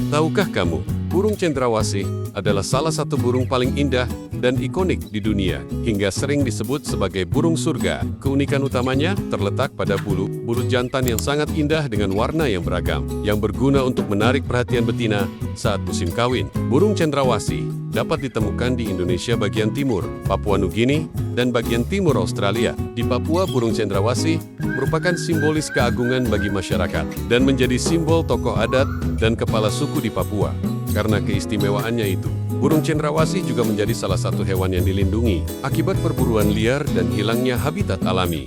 Tahukah kamu, burung cendrawasih adalah salah satu burung paling indah dan ikonik di dunia, hingga sering disebut sebagai burung surga. Keunikan utamanya terletak pada bulu jantan yang sangat indah dengan warna yang beragam, yang berguna untuk menarik perhatian betina saat musim kawin. Burung cendrawasih dapat ditemukan di Indonesia bagian timur, Papua Nugini, dan bagian timur Australia. Di Papua, burung cendrawasih merupakan simbolis keagungan bagi masyarakat dan menjadi simbol tokoh adat dan kepala suku di Papua. Karena keistimewaannya itu, burung cendrawasih juga menjadi salah satu hewan yang dilindungi akibat perburuan liar dan hilangnya habitat alami.